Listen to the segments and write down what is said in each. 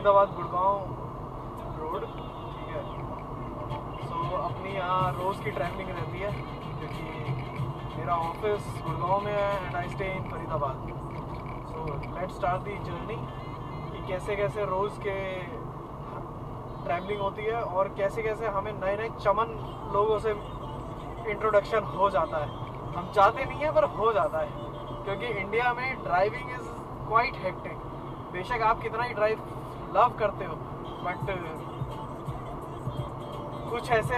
Faridabad Gurgaon road, ठीक है। सो अपनी यहाँ रोज़ की ट्रैवलिंग रहती है क्योंकि मेरा ऑफिस गुड़गांव में है and I stay in Faridabad. So let's start the journey कि कैसे कैसे रोज़ के ट्रैवलिंग होती है और कैसे कैसे हमें नए नए चमन लोगों से इंट्रोडक्शन हो जाता है। हम चाहते नहीं हैं पर हो जाता है क्योंकि इंडिया में ड्राइविंग इज़ क्वाइट हेक्टिक। बेशक आप कितना ही ड्राइव लव करते हो बट कुछ ऐसे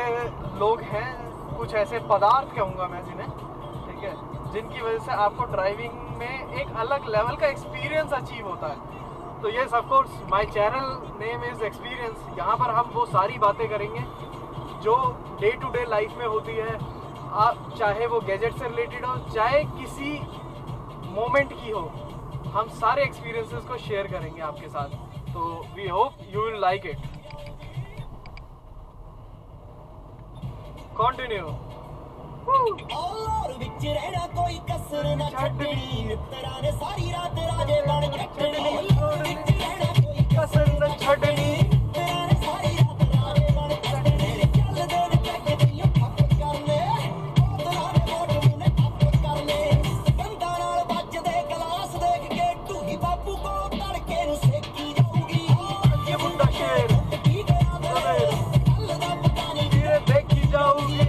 लोग हैं, कुछ ऐसे पदार्थ कहूँगा मैं जिन्हें, ठीक है, जिनकी वजह से आपको ड्राइविंग में एक अलग लेवल का एक्सपीरियंस अचीव होता है। तो ये of course my channel name is experience. यहाँ पर हम वो सारी बातें करेंगे जो डे टू डे लाइफ में होती है, आप चाहे वो गैजेट से रिलेटेड हो चाहे किसी मोमेंट की हो, हम सारे एक्सपीरियंसेस को शेयर करेंगे आपके साथ। तो we hope you will like it. Continue. ਵਿੱਚ ਰਹਿਣਾ ਕੋਈ ਕਸਰ ਨਾ ਛੱਡਣੀ, ਮਿੱਤਰਾਂ ਨੇ ਸਾਰੀ ਰਾਤ ਰਾਜੇ ਬਣ ਕੱਟਣੇ। ਵਿੱਚ ਰਹਿਣਾ ਕੋਈ कसर न छड़नी, ਮਿੱਤਰਾਂ ਨੇ ਸਾਰੀ ਰਾਤ ਰਾਜੇ ਬਣ ਕੱਟਣੇ। ਚੱਲਦੇ ਨੇ ਟੱਕ ਦੀਆਂ ਠੱਪ ਕਰਨੇ, ਬੋਤਲਾਂ ਦੇ ਮੋਢ ਮੂਹਰੇ ਠੱਪ ਕਰਨੇ। ਕੰਧਾਂ ਨਾਲ ਵੱਜਦੇ ਗਲਾਸ ਦੇਖ ਕੇ ਢੂਹੀ ਬਾਪੂ ਕੋਲ ਤੜਕੇ ਨੂੰ ਸੇਕੀ ਜਾਊਗੀ। ये मुंडा शेर ਕੀ ਗਿਆ ਮੇਰੇ ਕੱਲ ਦਾ ਪਤਾ ਨਹੀਂ, धीरे देखी जाऊगी।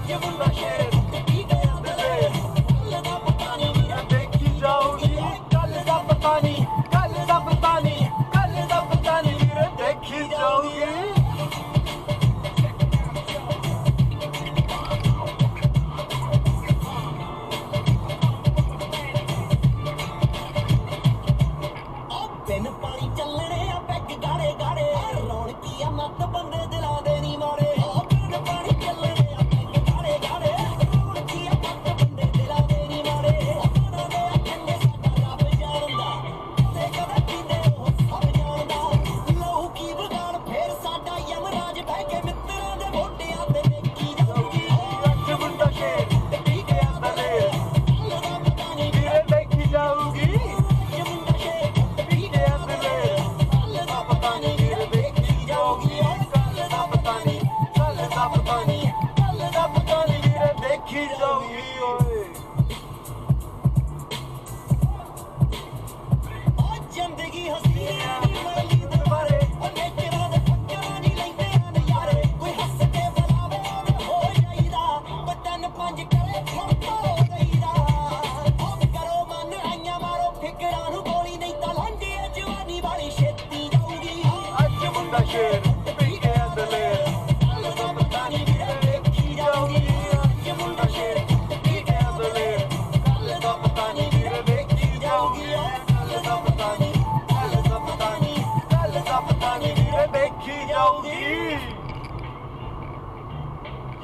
ये मुंडा शेर ਕੀ ਗਿਆ ਮੇਰੇ ਕੱਲ ਦਾ ਪਤਾ ਨਹੀਂ। देखी जाऊगी। कल का पता नहीं, कल का पता नहीं, कल का पता नहीं, धीरे देखी जाऊगी। ਬਿਨ ਪਾਣੀ ਚੱਲਣੇ ਆ ਪੈਗ ਗਾੜੇ ਗਾੜੇ, ਰੌਣਕੀ ਆ ਮੱਤ ਬੰਦੇ ਦਿਲਾਂ ਦੇ ਨੀ ਮਾੜੇ। ਬਿਨ ਪਾਣੀ ਚੱਲਣੇ ਆ ਪੈਗ ਗਾੜੇ ਗਾੜੇ, ਰੌਣਕੀ ਆ ਮੱਤ ਬੰਦੇ ਦਿਲਾਂ ਦੇ ਨੀ ਮਾੜੇ। ਉਹਨਾਂ ਦੇ ਅੱਖਾਂ ਸਾਡਾ ਰੱਬ ਜਾਣਦਾ, ਤੇ ਕਦੇ ਪੀਂਦੇ ਉਹ ਸਭ ਜਾਣਦਾ। ਲਹੂ ਕੀ ਵਿਗਾੜ ਫੇਰ ਸਾਡਾ ਯਮਰਾਜ ਬਹਿ ਕੇ ਮਿੱਤਰਾਂ ਦੇ ਮੋਢਿਆਂ ਤੇ ਦੇਖੀ ਜਾਊਗੀ। ये मुंडा शेर ਕੀ ਗਿਆ ਦਲੇਰ ਕੱਲ ਦਾ ਪਤਾ ਨਹੀਂ, धीरे देखी जाऊगी। ਇਹ ਮੁੰਡਾ ਸ਼ੇਰ ਕੀ ਗਿਆ ਦਲੇਰ ਕੱਲ ਦਾ ਪਤਾ ਨਹੀਂ, धीरे देखी जाऊगी। कल का पता नहीं, कल का पता नहीं, कल का पता नहीं, धीरे देखी जाऊगी। ओए ਆ ਜ਼ਿੰਦਗੀ ਹਸੀਨ ਨੀ ਮਰਲੀ ਦੁਬਾਰੇ, ਉਹ ਨੇਚਰਾਂ ਦੇ ਫੱਕਰਾਂ ਨੀ ਲੈਂਦੇ ਨਜ਼ਾਰੇ। ਕੋਈ ਹੱਸ ਕੇ ਬੁਲਾਵੇ ਉਹਦੇ ਹੋ ਜਾਈਦਾ, ਉਹ ਤਿੰਨ ਪੰਜ ਕਰੇ ਫੁਰਤ ਹੋ ਗਈਦਾ। ਆਪ ਕਰੋ ਮਨ ਆਈਆਂ ਮਾਰੋ ਫਿਕਰਾਂ ਨੂੰ ਗੋਲੀ, ਨਹੀਂ ਤਾਂ ਲੰਘੇ ਜਵਾਨੀ ਵਾਲੀ ਛੇਤੀ ਜਾਊਗੀ। आज मुंडा शेर पी गया दलेर, ਕੱਲ ਦਾ ਪਤਾ ਨੀ ਵੀਰੇ ਦੇਖੀ ਜਾਊਗੀ। ये मुंडा शेर पी गया दलेर, ਕੱਲ ਦਾ ਪਤਾ ਨੀ ਵੀਰੇ ਦੇਖੀ ਜਾਊਗੀ। कल का पता नहीं, कल का पता नहीं, कल का पता नहीं, धीरे देखी जाऊगी।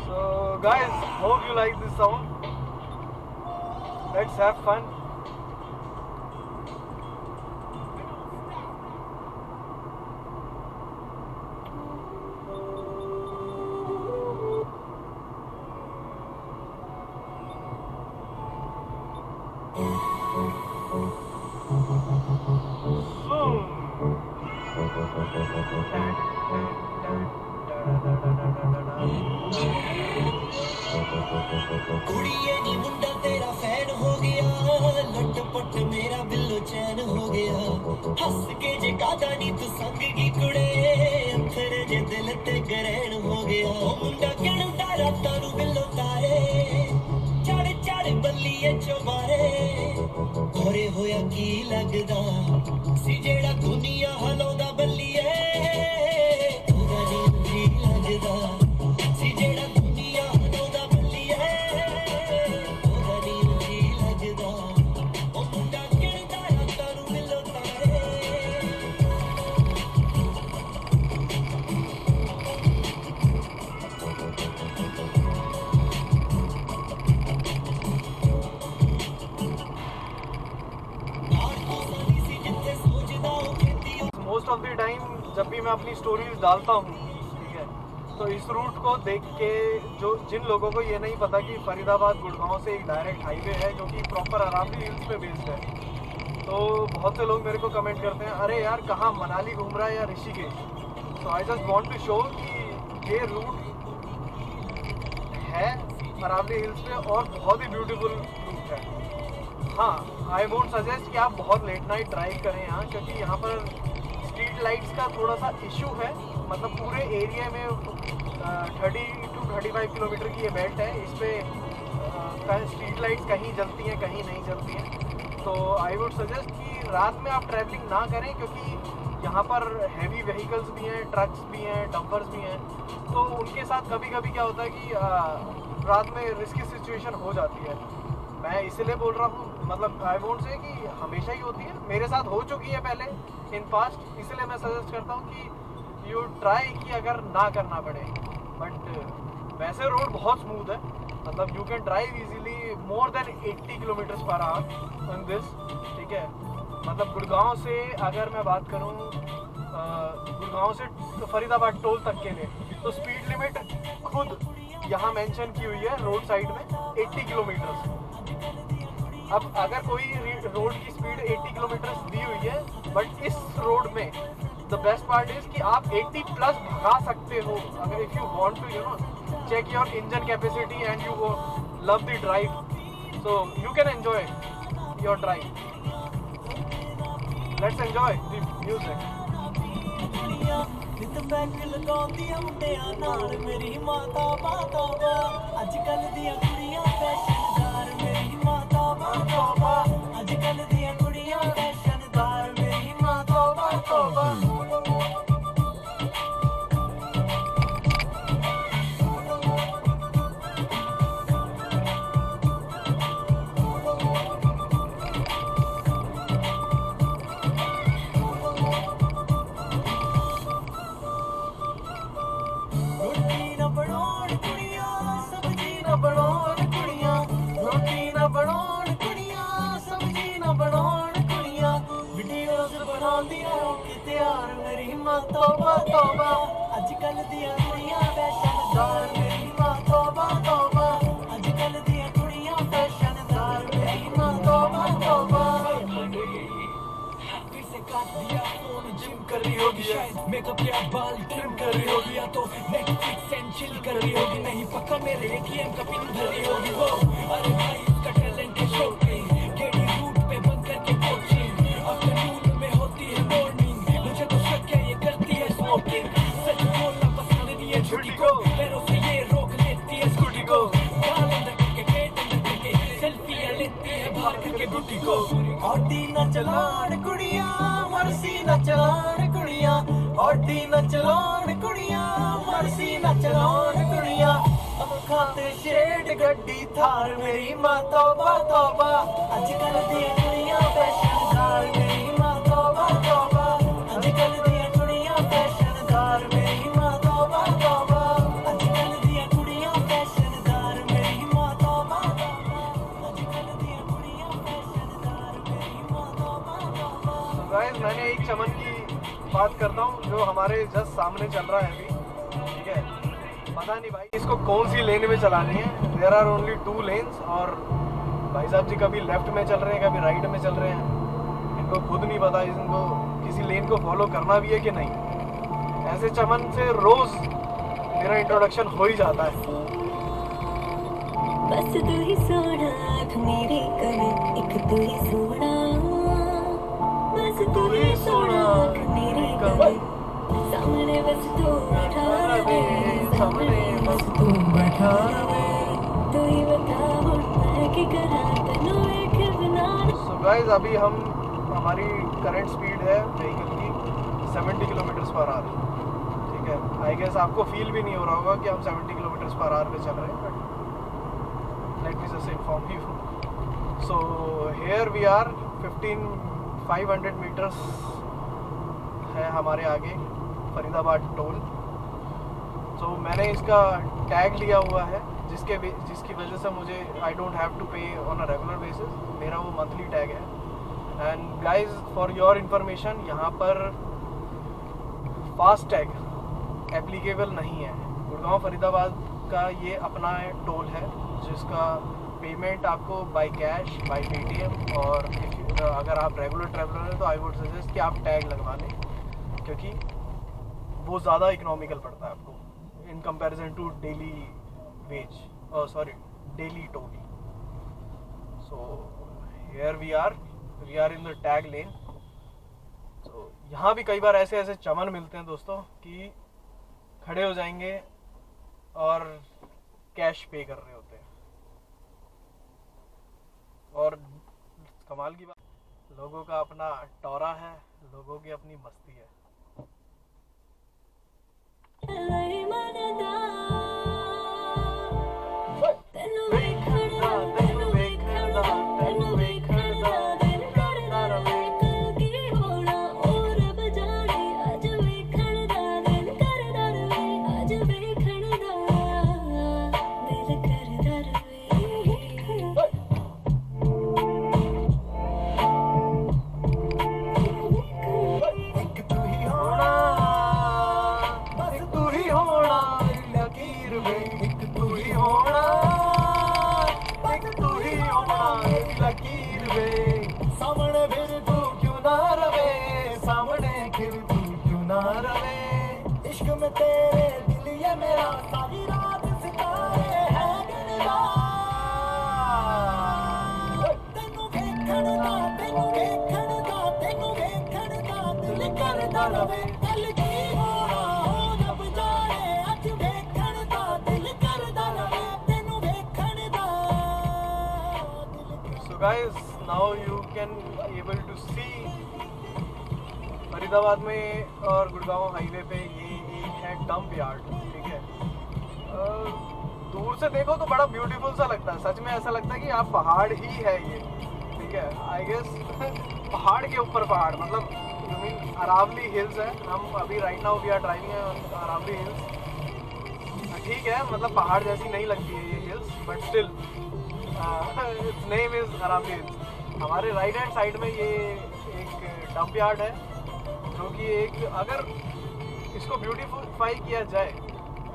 So guys, hope you like this song. Let's have fun. ਕੁੜੀਏ ਨੀ ਮੁੰਡਾ ਤੇਰਾ ਫੈਨ ਹੋ ਗਿਆ, ਲੁੱਟ ਪੁੱਟ ਮੇਰਾ ਬਿੱਲੋ ਚੈਨ ਹੋ ਗਿਆ। ਹੱਸ ਕੇ ਜੇ ਕਾਦਾ ਨੀ ਤੂੰ ਸੰਗ ਕੀ ਕੁੜੇ, ਅੱਖਰ ਜੇ ਦਿਲ ਤੇ ਗਰੈਣ ਹੋ ਗਿਆ। ਉਹ ਮੁੰਡਾ ਕਹਿੰਦਾ ਰਾਤਾਂ ਨੂੰ ਬਿੱਲੋ ਤਾਰੇ, ਚੜ ਚੜ ਬੱਲੀਏ ਚੋਬਾਰੇ। ਹੋਰੇ ਹੋਇਆ ਕੀ ਲੱਗਦਾ ਸੀ ਜਿਹੜਾ ਦੁਨੀਆ ਹਲਾਉਂਦਾ ਬੱਲੀਏ, ਉਹਦਾ ਨੀ ਜੀ ਲੱਗਦਾ ਸੀ ਜਿਹੜਾ ਦੁਨੀਆ ਹਲਾਉਂਦਾ ਬੱਲੀਏ, ਉਹਦਾ ਨੀ ਜੀ ਲੱਗਦਾ। ਉਹ ਮੁੰਡਾ ਕਹਿੰਦਾ ਰਾਤਾਂ ਨੂੰ ਬਿੱਲੋ ਤਾਰੇ। मोस्ट ऑफ द टाइम जब भी मैं अपनी स्टोरीज डालता हूँ, ठीक है, तो इस रूट को देख के जो जिन लोगों को ये नहीं पता कि फरीदाबाद गुड़गांव से एक डायरेक्ट हाईवे है जो कि प्रॉपर अरावली हिल्स पे बेस्ड है, तो बहुत से लोग मेरे को कमेंट करते हैं, अरे यार कहाँ मनाली घूम रहा है या ऋषिकेश। तो I just want to show कि ये रूट है अरावली हिल्स पे और बहुत ही ब्यूटीफुल रूट है। हाँ, आई वोंट सजेस्ट कि आप बहुत लेट नाइट ड्राइव करें यहाँ, क्योंकि यहाँ पर स्ट्रीट लाइट्स का थोड़ा सा इशू है। मतलब पूरे एरिया में 30 to 35 किलोमीटर की ये बेल्ट है, इस पर स्ट्रीट लाइट्स कहीं जलती हैं कहीं नहीं जलती हैं। तो आई वुड सजेस्ट कि रात में आप ट्रैवलिंग ना करें, क्योंकि यहाँ पर हैवी व्हीकल्स भी हैं, ट्रक्स भी हैं, डंपर्स भी हैं। तो उनके साथ कभी कभी क्या होता है कि रात में रिस्की सिचुएशन हो जाती है। मैं इसलिए बोल रहा हूँ, मतलब आई वोंट से कि हमेशा ही होती है, मेरे साथ हो चुकी है पहले इन पास्ट, इसलिए मैं सजेस्ट करता हूँ कि यू ट्राई कि अगर ना करना पड़े। बट वैसे रोड बहुत स्मूथ है, मतलब you can drive easily more than 80 kilometres per hour in this. ठीक है, मतलब गुड़गांव से अगर मैं बात करूँ, गुड़गांव से तो फरीदाबाद टोल तक के लिए, तो स्पीड लिमिट खुद यहाँ मेंशन की हुई है रोड साइड में 80 किलोमीटर्स। अब अगर कोई रोड की स्पीड 80 किलोमीटर दी हुई है, बट इस रोड में द बेस्ट पार्ट इज कि आप 80 प्लस भगा सकते हो अगर if you want to you know check your engine capacity and you love the drive, so you can enjoy your drive. Let's enjoy the music. मेरी माता बाता बा अजकल दियां कुड़ियां फैशनदार, मेरी माता बाता बा अजकल दियां कुड़ियां फैशनदार, मेरी माता बाता बा। तौबा तौबा अजकल दियां कुड़ियां फैशनदार, मेरी मां तौबा तौबा अजकल दियां कुड़ियां फैशनदार, मेरी मां तौबा तौबा। फिर से काट दिया फोन, जिम कर रही होगी शायद, मेकअप या बाल ट्रिम कर रही होगी, या तो नेटफ्लिक्स एंड चिल कर रही होगी, नहीं पक्का मेरे ATM का पिन भर रही होगी वो। अरे भाई इसका टैलेंट है शौकीन, केडी रूट पे बंद करके कोचिंग, आफ्टरनून में होती है मॉर्निंग, मुझे तो शक है ये करती है स्मोकिंग, सच बोलना पसंद नहीं है झूठी को, पैरों से ये रोक लेती है स्कूटी को, गाल अंदर करके पेट अंदर करके सेल्फियां लेती है बाहर करके बूटी को। ऑडी न चलान कुड़ियां मर्सी न चलान कुड़ियां, ऑडी न चलान कुड़ियां मर्सी न चलान कुड़ियां, अब खाते शेड गड्डी थार, मेरी मां तौबा तौबा अजकल दी कुड़ियां फैशनदार, मेरी मां तौबा तौबा अजकल दी कुड़ियां फैशनदार, मेरी मां तौबा तौबा अजकल दी कुड़ियां फैशनदार, मेरी मां तौबा तौबा अजकल दी कुड़ियां फैशनदार, मेरी मां तौबा तौबा। तो गाइस, मैंने एक चमन की बात करता हूँ जो हमारे जस्ट सामने चल रहा है अभी। ठीक है, पता नहीं भाई इसको कौन सी लेन में चलानी है। देयर आर ओनली 2 लेन्स और भाई साहब जी कभी लेफ्ट में चल रहे हैं कभी राइट में चल रहे हैं, इनको खुद नहीं पता इनको किसी लेन को फॉलो करना भी है कि नहीं। ऐसे चमन से रोज मेरा इंट्रोडक्शन हो ही जाता है। बस तू ही सोना आँख मेरी करे, एक तू ही सोना, बस तू ही सोना आँख मेरी करे, सामने बस तू बैठा रहे, सामने बस तू बैठा रहे, तू ही बता मैं क्या करा तन्नू एक बिना। सो गाइस, अभी हम हमारी करंट स्पीड है व्हीकल की 70 किलोमीटर पर आवर। ठीक है, आई गेस आपको फील भी नहीं हो रहा होगा कि हम 70 किलोमीटर पर आवर पे चल रहे हैं, but let me just inform you. So here we are 500 meters है हमारे आगे फरीदाबाद टोल। तो मैंने इसका टैग लिया हुआ है जिसकी वजह से मुझे आई डोंट हैव टू पे ऑन अ रेगुलर बेसिस, मेरा वो मंथली टैग है। And guys for your information, यहाँ पर फास्ट टैग एप्लीकेबल नहीं है। गुड़गांव फरीदाबाद का ये अपना टोल है जिसका पेमेंट आपको बाय कैश, बाय पेटीएम और अगर आप रेगुलर ट्रैवलर हैं तो आई वुड सजेस्ट कि आप टैग लगवा लें, क्योंकि वो ज़्यादा इकोनॉमिकल पड़ता है आपको in comparison to daily wage, daily toll. So here we are in the tag lane. तो यहाँ भी कई बार ऐसे ऐसे चमन मिलते हैं दोस्तों कि खड़े हो जाएंगे और कैश पे कर रहे होते हैं. और कमाल की बात, लोगों का अपना टोरा है, लोगों की अपनी मस्ती है. इश्क में तेरे दिल ये मेरा सारी रात सितारे हैं गिनदा. तेनू देखणदा दिल करदा रवे. कल की होना हो जब जाने अज देखणदा दिल करदा रवे. तेनू देखणदा दिल. So guys, now you can able to see Faridabad में और गुड़गांव हाईवे पे ये एक है डंप यार्ड. ठीक है, दूर से देखो तो बड़ा ब्यूटीफुल सा लगता है, सच में ऐसा लगता है कि आप पहाड़ ही है ये. ठीक है, आई गेस पहाड़ के ऊपर पहाड़, मतलब यू मीन अरावली हिल्स है. हम अभी right now we are driving Aravali hills. ठीक है, मतलब पहाड़ जैसी नहीं लगती है ये hills, but still it's name is Aravali hills. हमारे राइट हैंड साइड में ये एक डंप यार्ड है, जो कि एक, अगर इसको ब्यूटीफाई किया जाए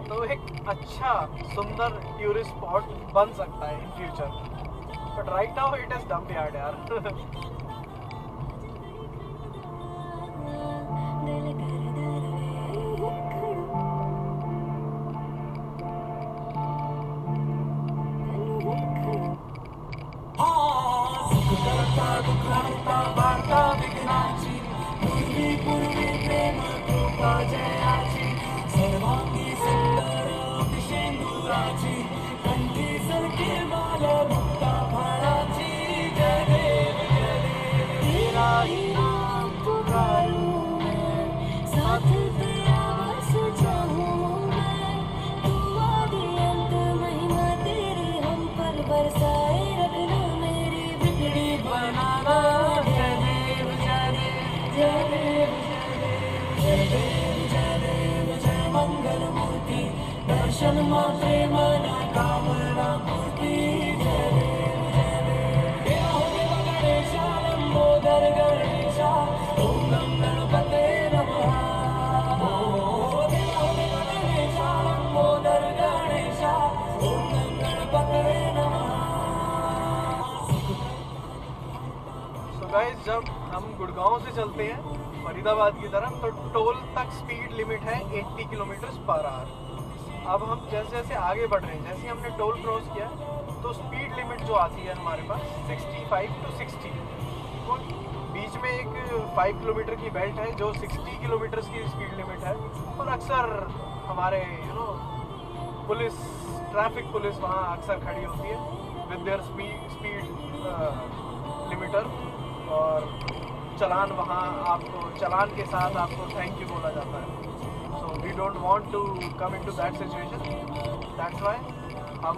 तो एक अच्छा सुंदर टूरिस्ट स्पॉट बन सकता है in future. But right now it is dump yard यार. पूर्वी प्रेम कृपा जयाची सर्वांगी सुंदर अभिषेंदुराची कंठी सरके बाल मुक्ता फळाची. जय देव तेरा ही नाम पुकारूं मैं, साथ तेरा बस चाहूं मैं. तू आदि अंत महिमा तेरी हम पर बरसाए रत्न मेरी बिगड़ी बनाना. जय देव जय देव जय मंगल मूर्ति दर्शन मात्रे मन कामना मूर्ति. जय देव गणेशा लंबोदर गणेशा ओम नम गणपते नमः. गणेशा लंबोदर गणेशा ओम नम गणपते नमः. सो गाइस, जब हम गुड़गांव से चलते हैं फरीदाबाद की तरफ तो टोल तक स्पीड लिमिट है 80 किलोमीटर पर आवर. अब हम जैसे जैसे आगे बढ़ रहे हैं, जैसे हमने टोल क्रॉस किया तो स्पीड लिमिट जो आती है हमारे पास 65 to 60. तो बीच में एक 5 किलोमीटर की बेल्ट है जो 60 किलोमीटर की स्पीड लिमिट है. और अक्सर हमारे पुलिस, ट्रैफिक पुलिस वहाँ अक्सर खड़ी होती है विद देयर स्पीड लिमिटर. और चलान वहाँ आपको, चलान के साथ आपको थैंक यू बोला जाता है. So we don't want to come into that situation. That's why हम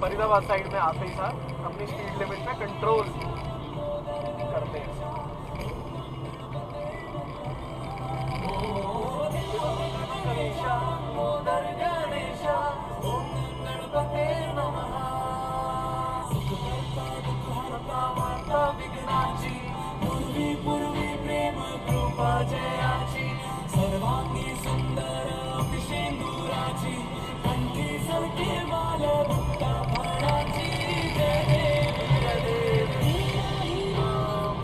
फरीदाबाद साइड में आते ही साथ अपनी स्पीड लिमिट पे कंट्रोल करते हैं. गणेशा मोदर गणेशा ओम गणपते नमः. वार्ता विघ्नाची पूर्वी प्रेम कृपा जयाची सर्वांगी सुंदर अभिषेंदुराची कंठी सरके बाल मुक्ता फळाची. जय देव तेरा ही नाम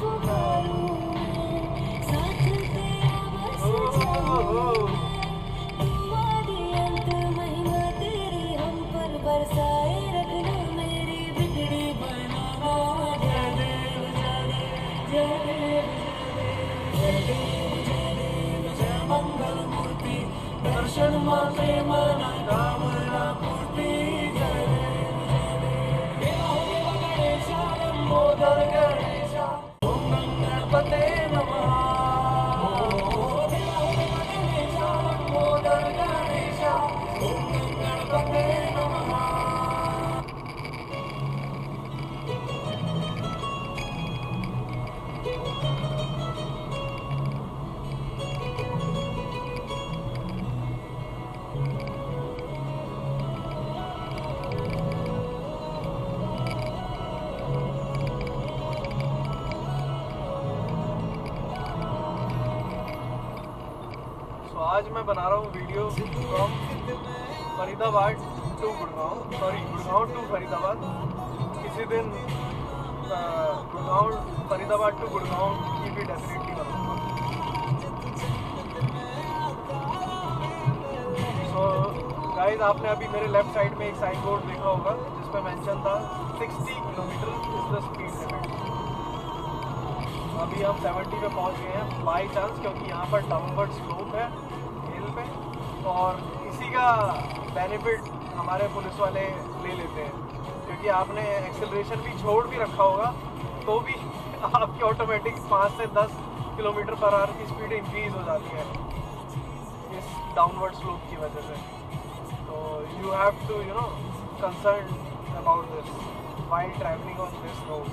आज मैं बना रहा हूँ video from Faridabad to Gurgaon, sorry Gurgaon to Faridabad. किसी दिन गुड़गांव फरीदाबाद टू गुड़गांव की भी डेफिनेटली बनाऊंगा। सो गाइस, आपने अभी मेरे लेफ्ट साइड में एक साइन बोर्ड देखा होगा जिस पे मेंशन था 60 kilometre is the speed limit. अभी हम 70 पे पहुंच गए हैं बाई चांस, क्योंकि यहाँ पर डाउनवर्ड स्लोप है हिल पे, और इसी का बेनिफिट हमारे पुलिस वाले ले लेते हैं, क्योंकि आपने एक्सेलरेशन भी छोड़ भी रखा होगा तो भी आपकी ऑटोमेटिक 5 से 10 किलोमीटर पर आवर की स्पीड इंक्रीज हो जाती है इस डाउनवर्ड स्लोप की वजह से। तो you have to concern about this while travelling on this road.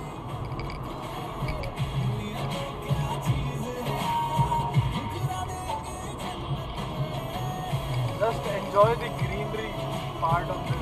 Just enjoy the greenery part of this.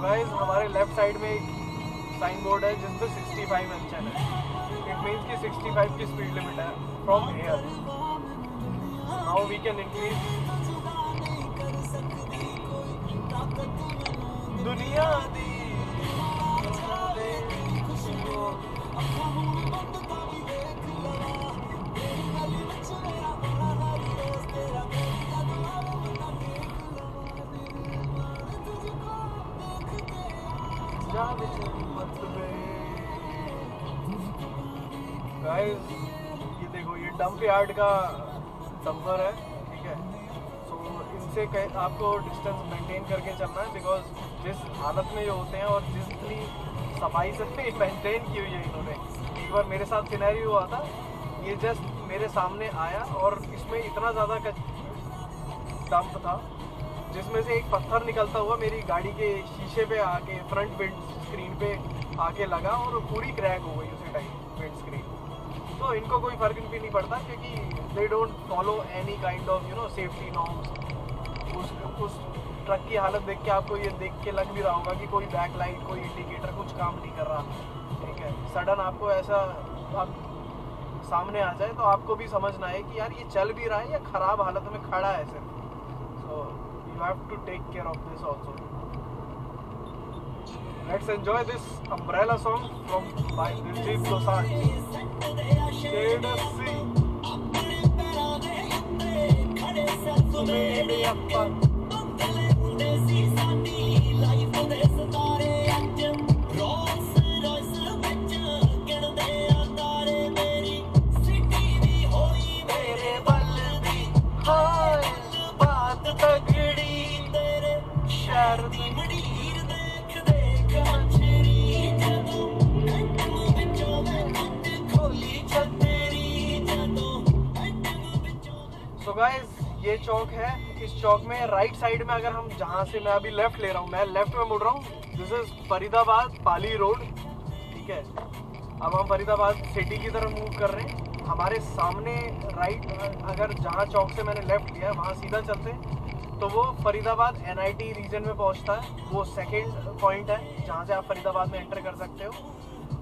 Guys, हमारे लेफ्ट साइड में एक साइन बोर्ड है जिस पे 65 मेंशन है। इट मीन्स कि 65 की स्पीड लिमिट है from here. Now we can increase. दुनिया दी गाइस, ये देखो, ये डंप यार्ड का डंपर है, ठीक है। सो इनसे आपको डिस्टेंस मेंटेन करके चलना है, बिकॉज जिस हालत में ये होते हैं और जितनी सफाई से मेंटेन की हुई है इन्होंने। एक बार मेरे साथ सिनेरियो हुआ था, ये जस्ट मेरे सामने आया और इसमें इतना ज़्यादा डंप था जिसमें से एक पत्थर निकलता हुआ मेरी गाड़ी के शीशे पे आके, फ्रंट विंड स्क्रीन पे आके लगा और पूरी क्रैक हो गई उसी टाइम विंड स्क्रीन। तो इनको कोई फ़र्क भी नहीं पड़ता, क्योंकि they don't follow any kind of safety norms. उस ट्रक की हालत देख के आपको ये देख के लग भी रहा होगा कि कोई बैक लाइट, कोई इंडिकेटर कुछ काम नहीं कर रहा, ठीक है। सडन आपको ऐसा आप सामने आ जाए तो आपको भी समझना है कि यार ये चल भी रहा है या ख़राब हालत में खड़ा है सिर्फ। सो you have to take care of this also. Let's enjoy this umbrella song from by Diljit Dosanjh. Shade of sea. Made appa. So guys, ये चौक है। इस चौक में राइट साइड में, अगर हम जहाँ से मैं अभी लेफ्ट ले रहा हूँ, मैं लेफ्ट में मुड़ रहा हूँ। This is Faridabad Pali road, ठीक है। अब हम फरीदाबाद सिटी की तरफ मूव कर रहे हैं। हमारे सामने राइट, अगर जहाँ चौक से मैंने लेफ्ट लिया है वहाँ सीधा चलते हैं तो वो फरीदाबाद NIT रीजन में पहुँचता है। वो सेकेंड पॉइंट है जहाँ से आप फरीदाबाद में एंटर कर सकते हो।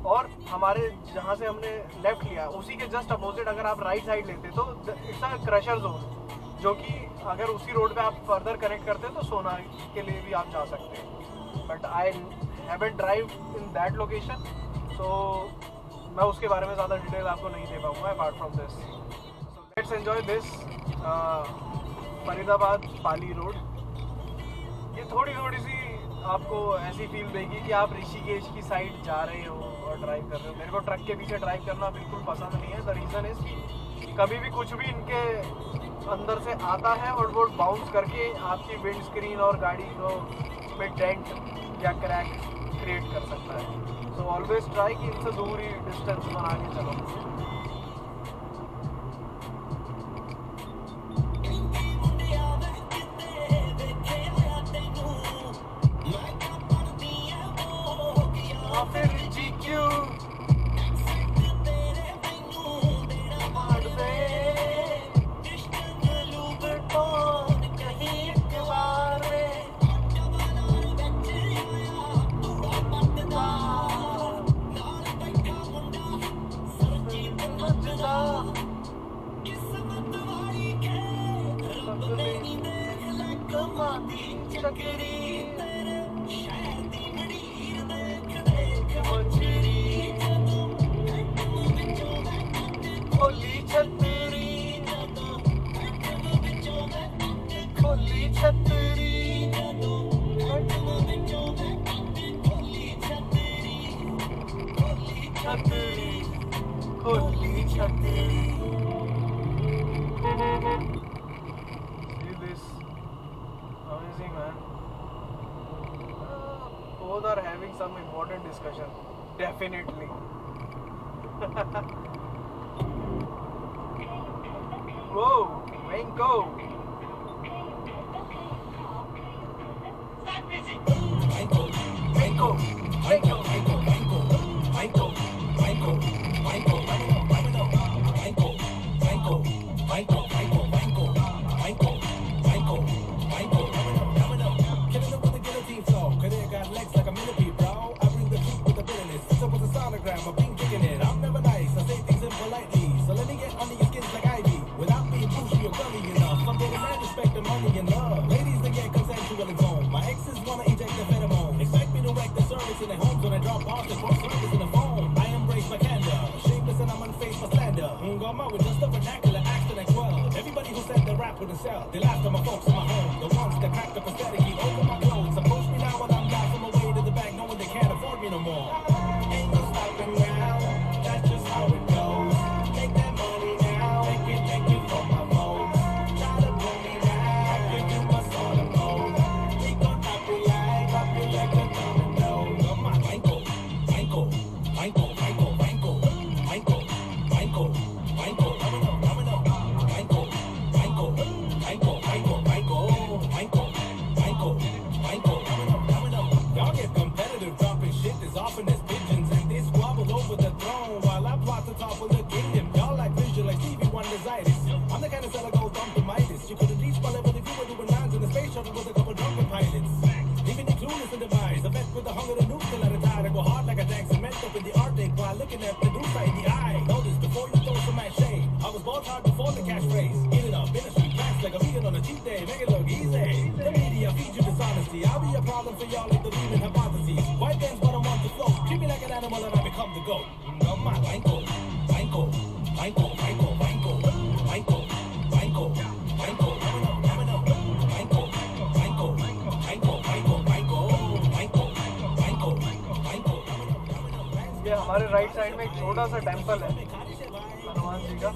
और हमारे जहाँ से हमने लेफ्ट लिया उसी के जस्ट अपोजिट अगर आप राइट साइड लेते तो इट्स अ क्रशर जोन, जो कि अगर उसी रोड पे आप फर्दर कनेक्ट करते हैं तो सोना के लिए भी आप जा सकते हैं, but I haven't drive in that location, so मैं उसके बारे में ज़्यादा डिटेल आपको नहीं दे पाऊँगा apart from this. So let's enjoy this Faridabad Pali road. ये थोड़ी सी आपको ऐसी फील देगी कि आप ऋषिकेश की साइड जा रहे हो और ड्राइव कर रहे हो। मेरे को ट्रक के पीछे ड्राइव करना बिल्कुल पसंद नहीं है। द रीज़न इज़ कि कभी भी कुछ भी इनके अंदर से आता है और वो बाउंस करके आपकी विंड स्क्रीन और गाड़ी को में डेंट या क्रैक क्रिएट कर सकता है। सो ऑलवेज ट्राई कि इनसे दूर ही डिस्टेंस बना के चलो। फिर GQ Amazing, man. Both are having some important discussion. Definitely. Whoa, Venko. They laughed at my folks in my home, the ones that cracked up aesthetic, keep over my clothes. Approach me now when I'm back from away to the back, knowing they can't afford me no more. Ain't no stopping now, that's just how it goes. Take that money now, take it from my folks. Try to pull me back, give you my soul to mold. We gon' drop you like a domino. Come on, Vanko, Vanko, Vanko, Vanko, Vanko, Vanko, Vanko, Vanko, domino, domino, Vanko, Vanko, Vanko, Vanko, Vanko, Vanko, Vanko, Vanko, domino, domino. Y'all get competitive, dropping shit as often as pigeons, and they squabble over the throne while I plot to topple the kingdom. Y'all like visual like Stevie Wonder's itis. I'm the kind of seller goes dumb to Midas. You could've reached my level if you were doing lines in the space shuttle with a couple drunken pilots. Leaving you clueless and demise. A vet with the hunger to nuke till I retire. I go hard like a tank cement up in the Arctic while looking at the new side in the eye. Notice before you throw some mad shade, I was bought hard before the catchphrase. Get it up in the street tracks like a vegan on a cheat day. Make it look easy. The media feeds you dishonesty. I'll be a problem for y'all like the demon hypotheses. White man's but I'm on the float. Treat me like an animal and I become the goat. Come on, Vanko, Vanko, Vanko, Vanko, Vanko, Vanko, Vanko, Vanko, domino, domino, Vanko, Vanko, Vanko, Vanko, Vanko, Vanko, Vanko, Vanko, domino, domino. ये हमारे right side में एक छोटा सा temple है हनुमान जी का।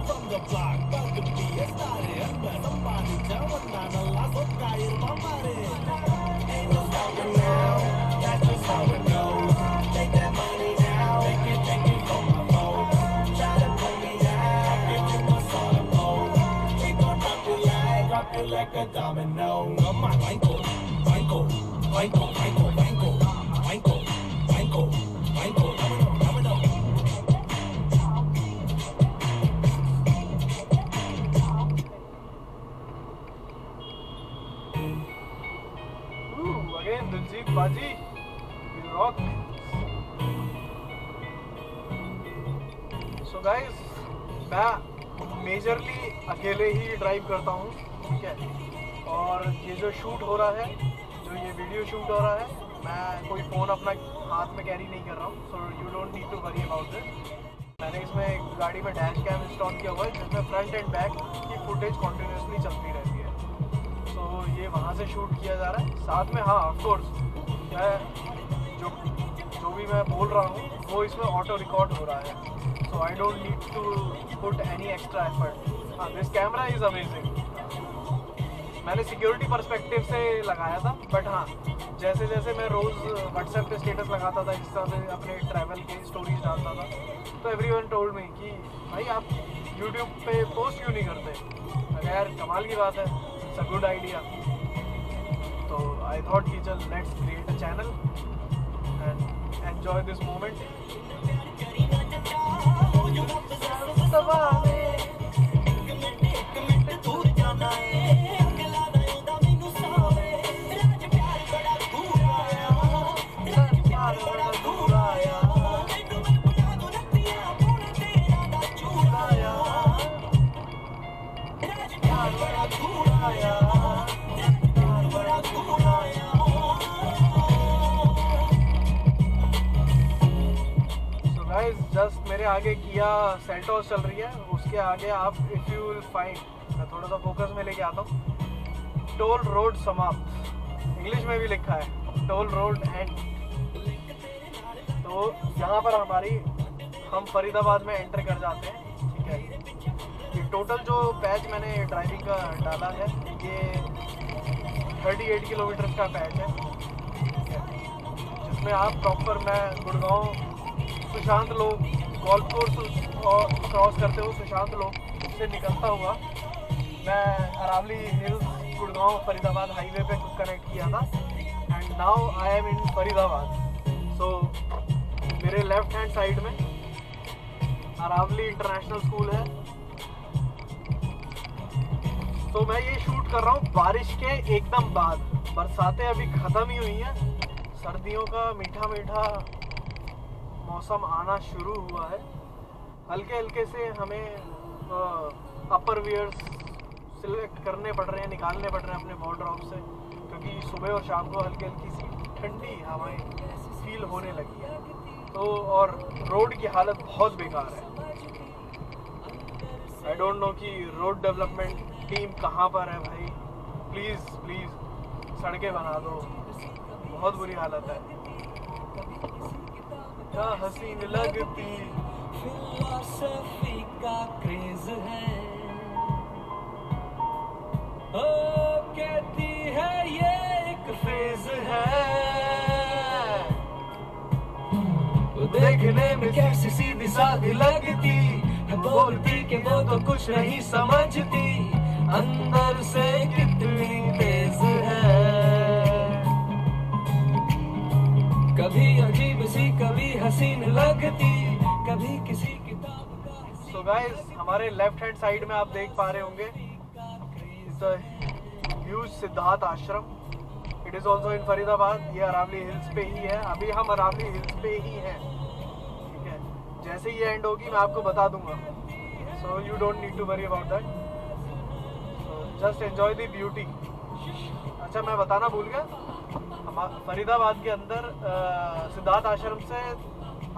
From the block, about to be a started. But somebody telling me I'm a lot of guy in my body. Ain't no stopping now, that's just how it goes. Take that money now, take it from my folks. Try to pull me down, give you my soul to mold. We gon' drop you like a domino. Come on, Vanko, Vanko, Vanko, Vanko, Vanko, Vanko, Vanko, Vanko, domino, domino. Again, Diljit Baji, you rock. So guys, मैं majorly अकेले ही drive करता हूँ, ठीक है। और ये जो shoot हो रहा है, जो ये वीडियो शूट हो रहा है, मैं कोई फ़ोन अपना हाथ में कैरी नहीं कर रहा हूँ, so you don't need to worry about this. मैंने इसमें गाड़ी में डैश कैम इंस्टॉल किया हुआ है जिसमें फ्रंट एंड बैक की फुटेज कॉन्टीन्यूसली चलती रहती है। सो ये वहाँ से शूट किया जा रहा है। साथ में हाँ ऑफकोर्स मैं जो भी मैं बोल रहा हूँ वो इसमें ऑटो रिकॉर्ड हो रहा है, so I don't need to put any extra effort. हाँ, दिस कैमरा इज़ अमेजिंग। मैंने सिक्योरिटी पर्सपेक्टिव से लगाया था, बट हाँ जैसे जैसे मैं रोज़ व्हाट्सएप पे स्टेटस लगाता था, इंस्टा पे अपने ट्रैवल के स्टोरीज डालता था, तो एवरीवन टोल्ड मी कि भाई आप यूट्यूब पे पोस्ट क्यों नहीं करते। अगर यार कमाल की बात है, इट्स अ गुड आइडिया। तो आई थॉट कि चल let's create a channel and enjoy this moment. Just मेरे आगे किया सेल्टोस चल रही है, उसके आगे आप इफ़ यू विल फाइंड, मैं थोड़ा सा फोकस में लेके आता हूँ, टोल रोड समाप्त, इंग्लिश में भी लिखा है टोल रोड एंड। तो यहाँ पर हम फरीदाबाद में एंटर कर जाते हैं, ठीक है। ये टोटल जो पैच मैंने ड्राइविंग का डाला है ये 38 किलोमीटर का पैच है, ठीक है, जिसमें आप प्रॉपर मैं गुड़गांव सुशांत लोक गोल्फ कोर्स क्रॉस करते हुए सुशांत लोक से निकलता हुआ मैं अरावली हिल्स गुड़गांव फरीदाबाद हाईवे पे कनेक्ट किया था एंड नाउ आई एम इन फरीदाबाद। सो मेरे लेफ्ट हैंड साइड में अरावली इंटरनेशनल स्कूल है। तो मैं ये शूट कर रहा हूँ बारिश के एकदम बाद। बरसातें अभी ख़त्म ही हुई हैं, सर्दियों का मीठा मीठा मौसम आना शुरू हुआ है। हल्के हल्के से हमें अपर वियर्स सिलेक्ट करने पड़ रहे हैं, निकालने पड़ रहे हैं अपने वार्डरोब से, क्योंकि सुबह और शाम को हल्की हल्की सी ठंडी हवाएं फील होने लगी है। तो और रोड की हालत बहुत बेकार है। आई डोंट नो कि रोड डेवलपमेंट टीम कहाँ पर है भाई, प्लीज़ सड़कें बना दो, बहुत बुरी हालत है। क्या हसीन लगती फिलॉसफी का क्रेज है, ओ कहती है ये एक फेज है, वो देखने में कैसी सीधी सादी लगती है, बोलती कि वो तो कुछ नहीं समझती, अंदर से कितनी तेज है, कभी अजीब सी कभी हसीन लगती, कभी किसी किताब का। सो गाइस हमारे लेफ्ट हैंड साइड में आप देख पा रहे होंगे ह्यूज सिद्धार्थ आश्रम। It is also in Faridabad. ये अरावली हिल्स पे ही है, अभी हम अरावली हिल्स पे ही हैं, ठीक है। जैसे ही एंड होगी मैं आपको बता दूंगा, so you don't need to worry about that, so just enjoy the beauty. अच्छा मैं बताना भूल गया, फरीदाबाद के अंदर सिद्धार्थ आश्रम से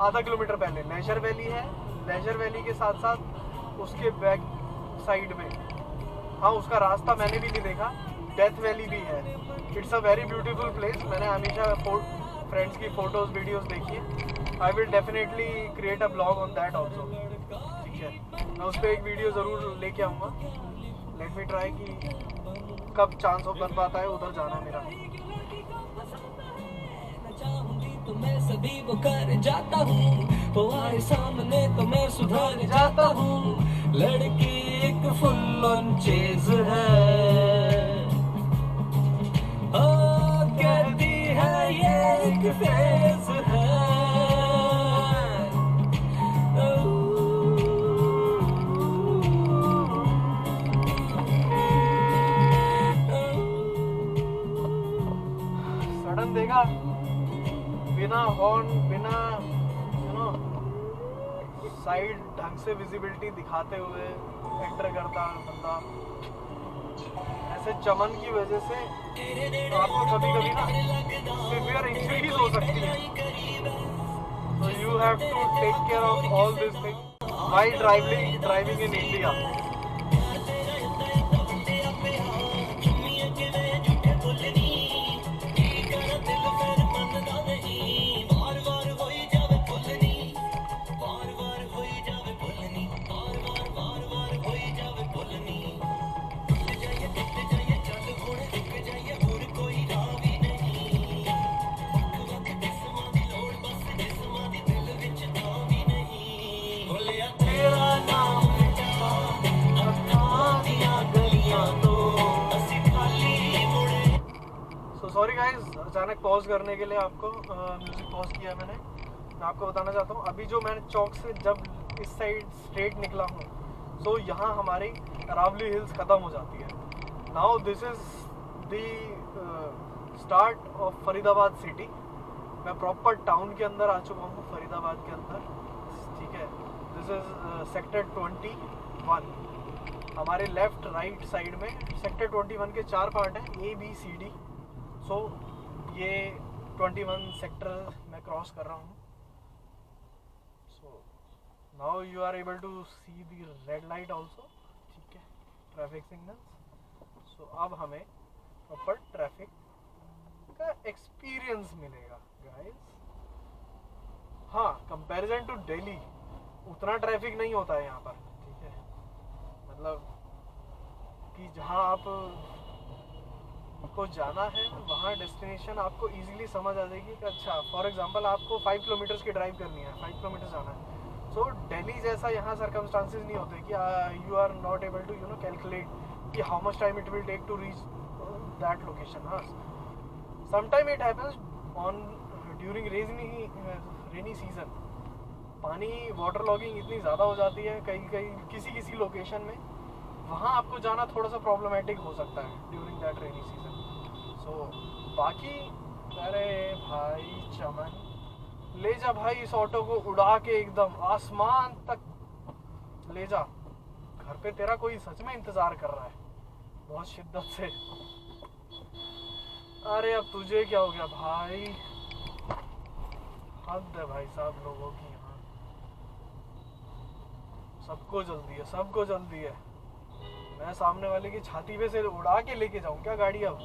आधा किलोमीटर पहले लेजर वैली है। लेजर वैली के साथ साथ उसके बैक साइड में, हाँ उसका रास्ता मैंने भी नहीं देखा, डेथ वैली भी है। It's a very beautiful place. मैंने हमेशा फ्रेंड्स की फ़ोटोज़ वीडियोज़ देखी है। I will definitely create a blog on that also, ठीक है। मैं उस पर एक वीडियो ज़रूर लेके आऊँगा। लेट मी ट्राई कि कब चांस हो बन पाता है उधर जाना मेरा। तो मैं सभी वो कर जाता हूँ, वो आए सामने तो मैं सुधर जाता हूँ, लड़की एक फुल ऑन चेज है, ओ कहती है ये एक फेज है, सडन देगा बिना हॉर्न बिना साइड ढंग से विजिबिलिटी दिखाते हुए एंटर करता बंदा। ऐसे चमन की वजह से आपको कभी कभी ना सिवियर इंजरीज हो सकती है, तो you have to take care of all this thing while driving in India. Sorry guys, अचानक पॉज करने के लिए आपको म्यूजिक पॉज किया मैंने। मैं आपको बताना चाहता हूँ, अभी जो मैंने चौक से जब इस साइड स्ट्रेट निकला हूँ, तो यहाँ हमारी अरावली हिल्स ख़त्म हो जाती है। Now this is the start of Faridabad city. मैं प्रॉपर टाउन के अंदर आ चुका हूँ, फरीदाबाद के अंदर, ठीक है। This is sector 21। हमारे लेफ्ट राइट साइड में सेक्टर 21 के 4 पार्ट हैं, A, B, C, D। सो ये 21 सेक्टर मैं क्रॉस कर रहा हूँ। So now you are able to see the red light also, ठीक है, ट्रैफिक सिग्नल्स। सो अब हमें प्रॉपर ट्रैफिक का एक्सपीरियंस मिलेगा गाइस। हाँ, कंपैरिजन टू दिल्ली उतना ट्रैफिक नहीं होता है यहाँ पर, ठीक है। मतलब कि जहाँ आपको जाना है वहाँ डेस्टिनेशन आपको इजीली समझ आ जाएगी कि अच्छा, फॉर एग्जांपल आपको 5 किलोमीटर्स की ड्राइव करनी है, 5 किलोमीटर जाना है। सो दिल्ली जैसा यहाँ सर्कमस्टांसेस नहीं होते कि you are not able to calculate कि how much time it will take to reach that location. हाँ, sometime it happens on during rainy season. पानी वाटर लॉगिंग इतनी ज़्यादा हो जाती है किसी लोकेशन में, वहाँ आपको जाना थोड़ा सा प्रॉब्लमेटिक हो सकता है ड्यूरिंग दैट रेनी सीजन। सो बाकी अरे भाई चमन, ले जा भाई इस ऑटो को, उड़ा के एकदम आसमान तक ले जा। घर पे तेरा कोई सच में इंतज़ार कर रहा है बहुत शिद्दत से। अरे अब तुझे क्या हो गया भाई, हद है भाई साहब लोगों की यहाँ। सबको जल्दी है, सबको जल्दी है। मैं सामने वाले की छाती पे से उड़ा के लेके जाऊं क्या गाड़ी अब?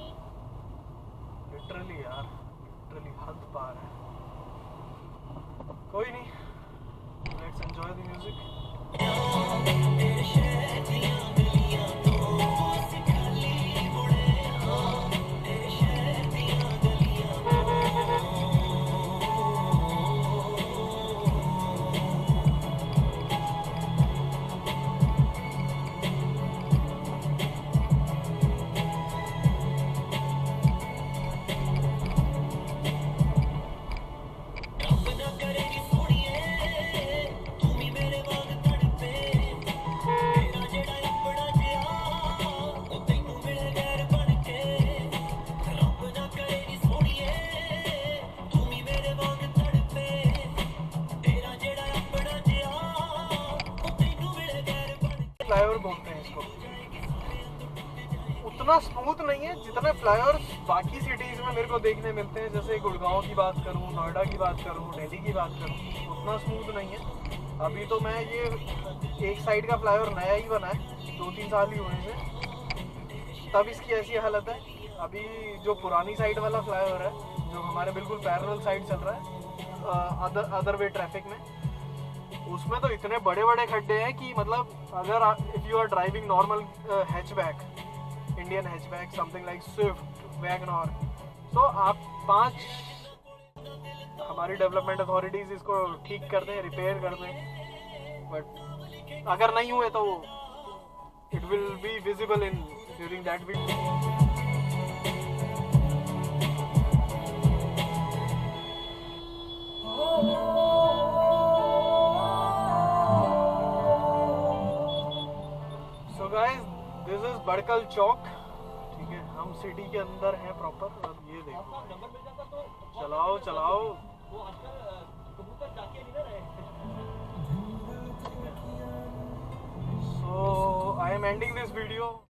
लिटरली यार, लिटरली हद पार है। कोई नहीं, let's enjoy the music. Flyover बोलते हैं इसको। उतना स्मूथ नहीं है जितने फ्लाईओवर्स बाकी सिटीज़ में मेरे को देखने मिलते हैं, जैसे गुड़गांव की बात करूं, नोएडा की बात करूं, दिल्ली की बात करूं, उतना स्मूथ नहीं है। अभी तो मैं ये एक साइड का फ्लाईओवर नया ही बना है, 2-3 साल ही हुए हैं, तब इसकी ऐसी हालत है। अभी जो पुरानी साइड वाला फ्लाईओवर है, जो हमारे बिल्कुल पैरेलल साइड चल रहा है अदर वे ट्रैफिक में, उसमें तो इतने बड़े बड़े खड्डे हैं कि मतलब अगर if you are driving normal hatchback, Indian hatchback, something like Swift, WagonR, तो आप 5 हमारी डेवलपमेंट अथॉरिटीज़ इसको ठीक कर दें, रिपेयर कर दें, बट अगर नहीं हुए तो it will be visible in during that week. This is Badkal Chowk, ठीक है। हम सिटी के अंदर हैं प्रॉपर। अब ये देखो, चलाओ चलाओ। ending this video.